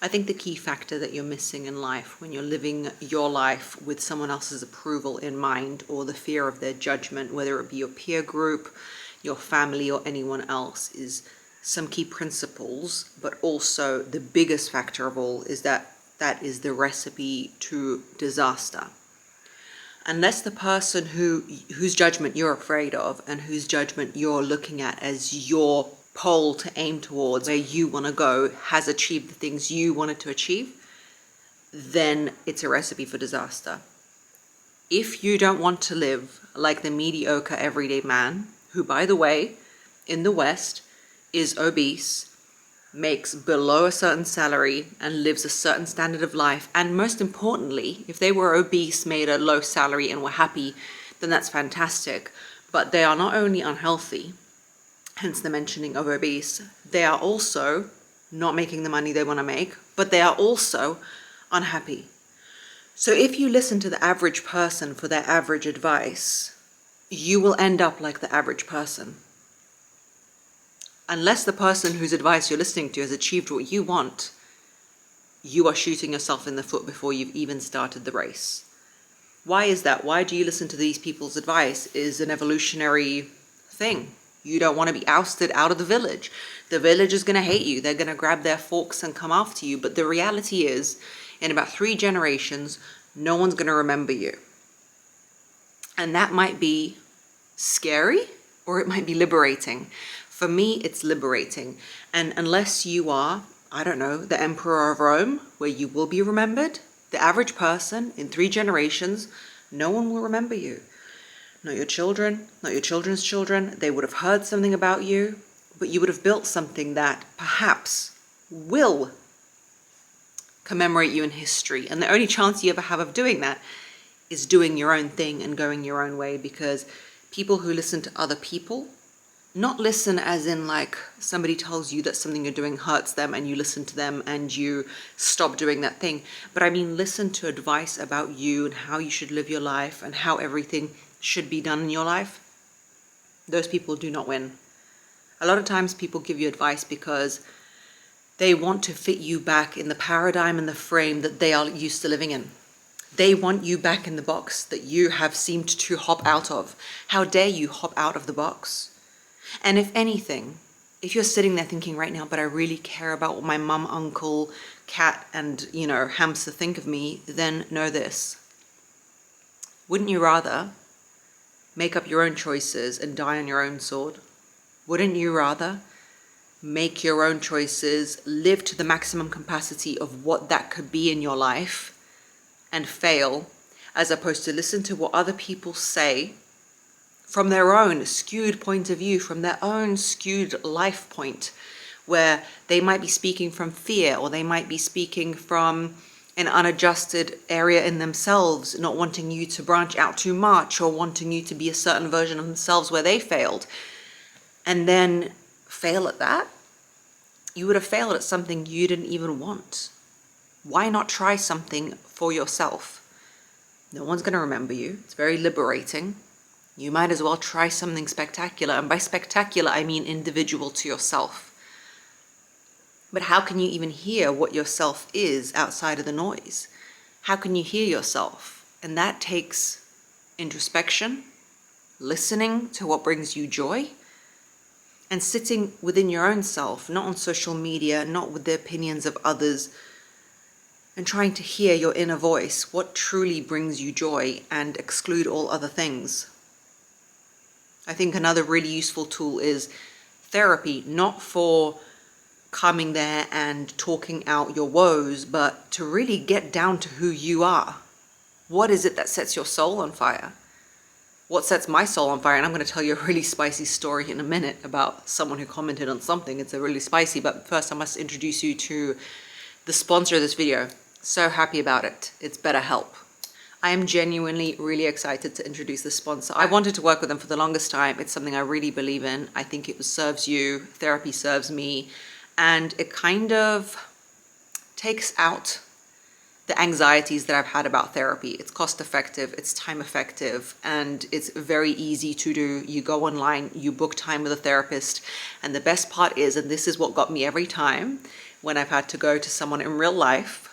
I think the key factor that you're missing in life when you're living your life with someone else's approval in mind, or the fear of their judgment, whether it be your peer group, your family, or anyone else, is some key principles. But also the biggest factor of all is that is the recipe to disaster. Unless the person whose judgment you're afraid of and whose judgment you're looking at as your pole to aim towards, where you want to go, has achieved the things you wanted to achieve, then it's a recipe for disaster. If you don't want to live like the mediocre everyday man, who, by the way, in the West is obese, makes below a certain salary and lives a certain standard of life, and most importantly, if they were obese, made a low salary and were happy, then that's fantastic. But they are not only unhealthy, hence the mentioning of obese, they are also not making the money they want to make, but they are also unhappy. So if you listen to the average person for their average advice, you will end up like the average person. Unless the person whose advice you're listening to has achieved what you want, you are shooting yourself in the foot before you've even started the race. Why is that? Why do you listen to these people's advice? Is an evolutionary thing. You don't want to be ousted out of the village. The village is going to hate you. They're going to grab their forks and come after you. But the reality is, in about 3 generations, no one's going to remember you. And that might be scary, or it might be liberating. For me, it's liberating. And unless you are, I don't know, the Emperor of Rome, where you will be remembered, the average person in 3 generations, no one will remember you. Not your children, not your children's children. They would have heard something about you, but you would have built something that perhaps will commemorate you in history. And the only chance you ever have of doing that is doing your own thing and going your own way, because people who listen to other people, not listen as in like somebody tells you that something you're doing hurts them and you listen to them and you stop doing that thing. But I mean, listen to advice about you and how you should live your life and how everything should be done in your life. Those people do not win. A lot of times people give you advice because they want to fit you back in the paradigm and the frame that they are used to living in. They want you back in the box that you have seemed to hop out of. How dare you hop out of the box? And if anything, if you're sitting there thinking right now, but I really care about what my mum, uncle, cat, and, hamster think of me, then know this. Wouldn't you rather make up your own choices and die on your own sword? Wouldn't you rather make your own choices, live to the maximum capacity of what that could be in your life, and fail, as opposed to listen to what other people say from their own skewed point of view, from their own skewed life point, where they might be speaking from fear, or they might be speaking from an unadjusted area in themselves, not wanting you to branch out too much, or wanting you to be a certain version of themselves where they failed, and then fail at that? You would have failed at something you didn't even want. Why not try something for yourself? No one's going to remember you. It's very liberating. You might as well try something spectacular. And by spectacular, I mean individual to yourself. But how can you even hear what yourself is outside of the noise? How can you hear yourself? And that takes introspection, listening to what brings you joy, and sitting within your own self, not on social media, not with the opinions of others, and trying to hear your inner voice, what truly brings you joy, and exclude all other things. I think another really useful tool is therapy, not for coming there and talking out your woes, but to really get down to who you are. What is it that sets your soul on fire? What sets my soul on fire? And I'm going to tell you a really spicy story in a minute about someone who commented on something. It's a really spicy, but first I must introduce you to the sponsor of this video. So happy about it. It's BetterHelp. I am genuinely really excited to introduce this sponsor. I wanted to work with them for the longest time. It's something I really believe in. I think it serves you, therapy serves me, and it kind of takes out the anxieties that I've had about therapy. It's cost effective, it's time effective, and it's very easy to do. You go online, you book time with a therapist, and the best part is, and this is what got me every time, when I've had to go to someone in real life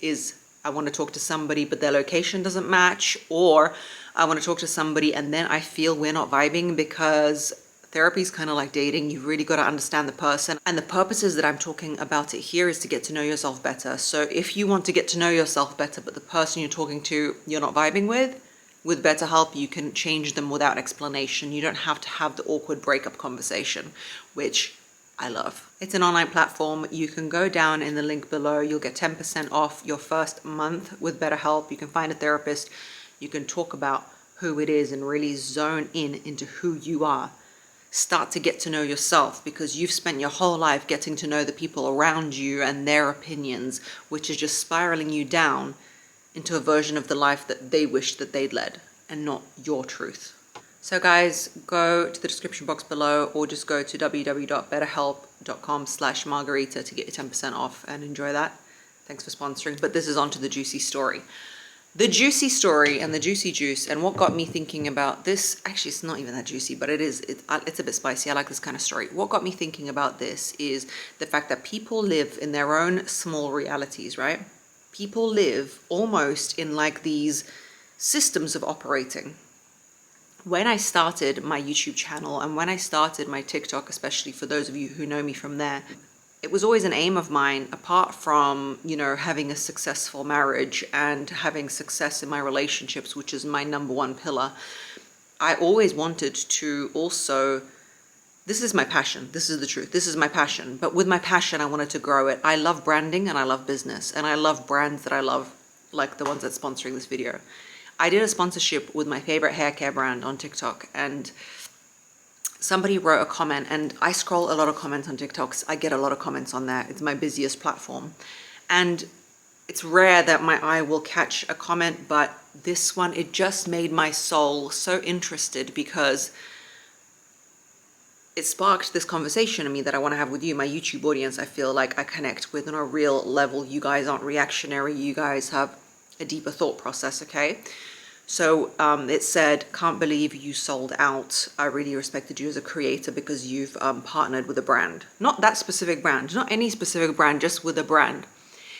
is I want to talk to somebody but their location doesn't match, or I want to talk to somebody and then I feel we're not vibing, because therapy is kind of like dating. You've really got to understand the person. And the purposes that I'm talking about it here is to get to know yourself better. So if you want to get to know yourself better, but the person you're talking to, you're not vibing with BetterHelp, you can change them without explanation. You don't have to have the awkward breakup conversation, which I love. It's an online platform. You can go down in the link below. You'll get 10% off your first month with BetterHelp. You can find a therapist. You can talk about who it is and really zone in into who you are. Start to get to know yourself, because you've spent your whole life getting to know the people around you and their opinions, which is just spiraling you down into a version of the life that they wish that they'd led and not your truth. So guys, go to the description box below or just go to www.betterhelp.com/Margarita to get your 10% off and enjoy that. Thanks for sponsoring. But this is on to the juicy story. The juicy story and the juicy juice, and what got me thinking about this, actually it's not even that juicy, but it's a bit spicy. I like this kind of story. What got me thinking about this is the fact that people live in their own small realities, right? People live almost in like these systems of operating. When I started my YouTube channel and when I started my TikTok, especially for those of you who know me from there, it was always an aim of mine, apart from, you know, having a successful marriage and having success in my relationships, which is my number one pillar. I always wanted to also, this is my passion. This is the truth. This is my passion. But with my passion, I wanted to grow it. I love branding and I love business, and I love brands that I love, like the ones that's sponsoring this video. I did a sponsorship with my favorite hair care brand on TikTok, and somebody wrote a comment, and I scroll a lot of comments on TikTok. I get a lot of comments on there. It's my busiest platform. And it's rare that my eye will catch a comment, but this one, it just made my soul so interested, because it sparked this conversation in me that I want to have with you, my YouTube audience. I feel like I connect with on a real level. You guys aren't reactionary. You guys have a deeper thought process, okay? So it said, "Can't believe you sold out. I really respected you as a creator because you've partnered with a brand." Not that specific brand, not any specific brand, just with a brand.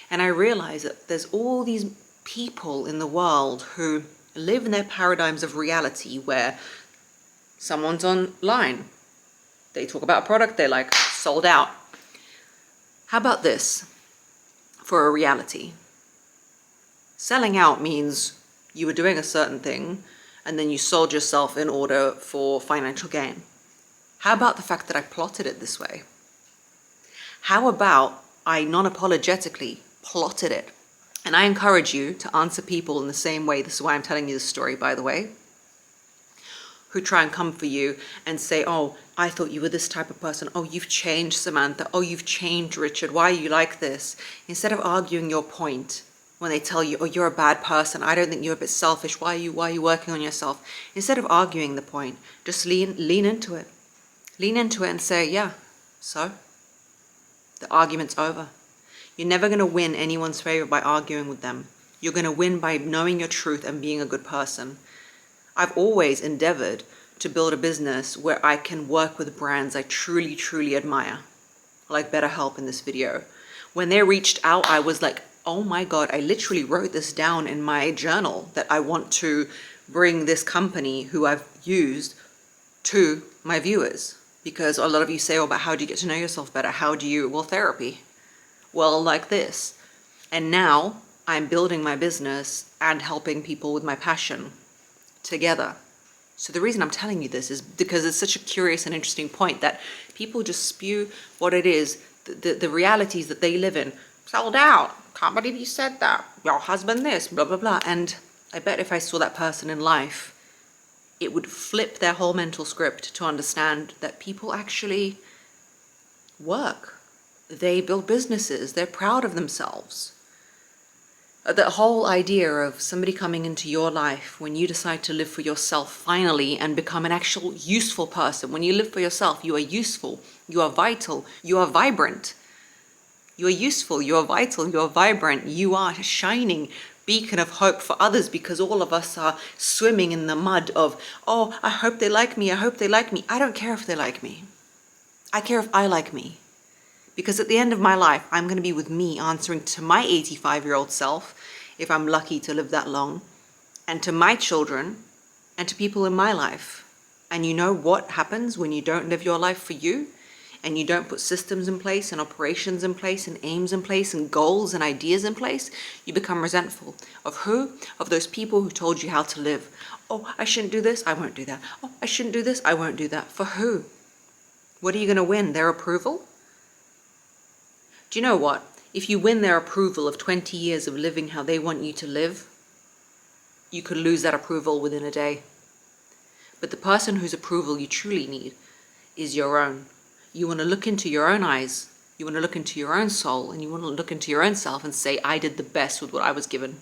And I realized that there's all these people in the world who live in their paradigms of reality, where someone's online, they talk about a product they like, sold out. How about this for a reality? Selling out means you were doing a certain thing and then you sold yourself in order for financial gain. How about the fact that I plotted it this way? How about I non-apologetically plotted it? And I encourage you to answer people in the same way. This is why I'm telling you this story, by the way, who try and come for you and say, "Oh, I thought you were this type of person. Oh, you've changed, Samantha. Oh, you've changed, Richard. Why are you like this?" Instead of arguing your point, when they tell you, "Oh, you're a bad person. I don't think you're a bit selfish. Why are you working on yourself?" Instead of arguing the point, just lean into it. Lean into it and say, "Yeah, so the argument's over." You're never going to win anyone's favor by arguing with them. You're going to win by knowing your truth and being a good person. I've always endeavored to build a business where I can work with brands I truly, truly admire, like BetterHelp in this video. When they reached out, I was like, oh my God, I literally wrote this down in my journal that I want to bring this company who I've used to my viewers. Because a lot of you say, "Oh, but how do you get to know yourself better? How do you?" Well, therapy. Well, like this. And now I'm building my business and helping people with my passion together. So the reason I'm telling you this is because it's such a curious and interesting point that people just spew what it is, the realities that they live in. Sold out. Can't believe you said that. Your husband this, blah, blah, blah. And I bet if I saw that person in life, it would flip their whole mental script to understand that people actually work. They build businesses. They're proud of themselves. The whole idea of somebody coming into your life when you decide to live for yourself finally and become an actual useful person. When you live for yourself, you are useful, you are vital, you are vibrant. You are useful, you are vital, you are vibrant, you are a shining beacon of hope for others, because all of us are swimming in the mud of, "Oh, I hope they like me, I hope they like me." I don't care if they like me. I care if I like me. Because at the end of my life, I'm going to be with me answering to my 85-year-old self, if I'm lucky to live that long, and to my children, and to people in my life. And you know what happens when you don't live your life for you, and you don't put systems in place, and operations in place, and aims in place, and goals and ideas in place? You become resentful. Of who? Of those people who told you how to live. Oh, I shouldn't do this, I won't do that. Oh, I shouldn't do this, I won't do that. For who? What are you going to win? Their approval? Do you know what? If you win their approval of 20 years of living how they want you to live, you could lose that approval within a day. But the person whose approval you truly need is your own. You want to look into your own eyes, you want to look into your own soul, and you want to look into your own self and say, I did the best with what I was given.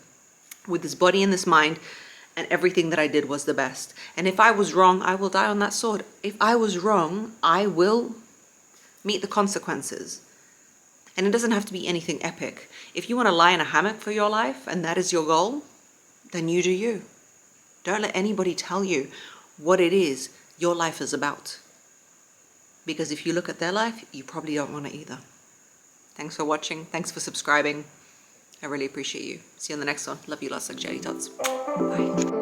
With this body and this mind, and everything that I did was the best. And if I was wrong, I will die on that sword. If I was wrong, I will meet the consequences. And it doesn't have to be anything epic. If you want to lie in a hammock for your life, and that is your goal, then you do you. Don't let anybody tell you what it is your life is about. Because if you look at their life, you probably don't want to either. Thanks for watching. Thanks for subscribing. I really appreciate you. See you on the next one. Love you lots like jelly tots. Bye.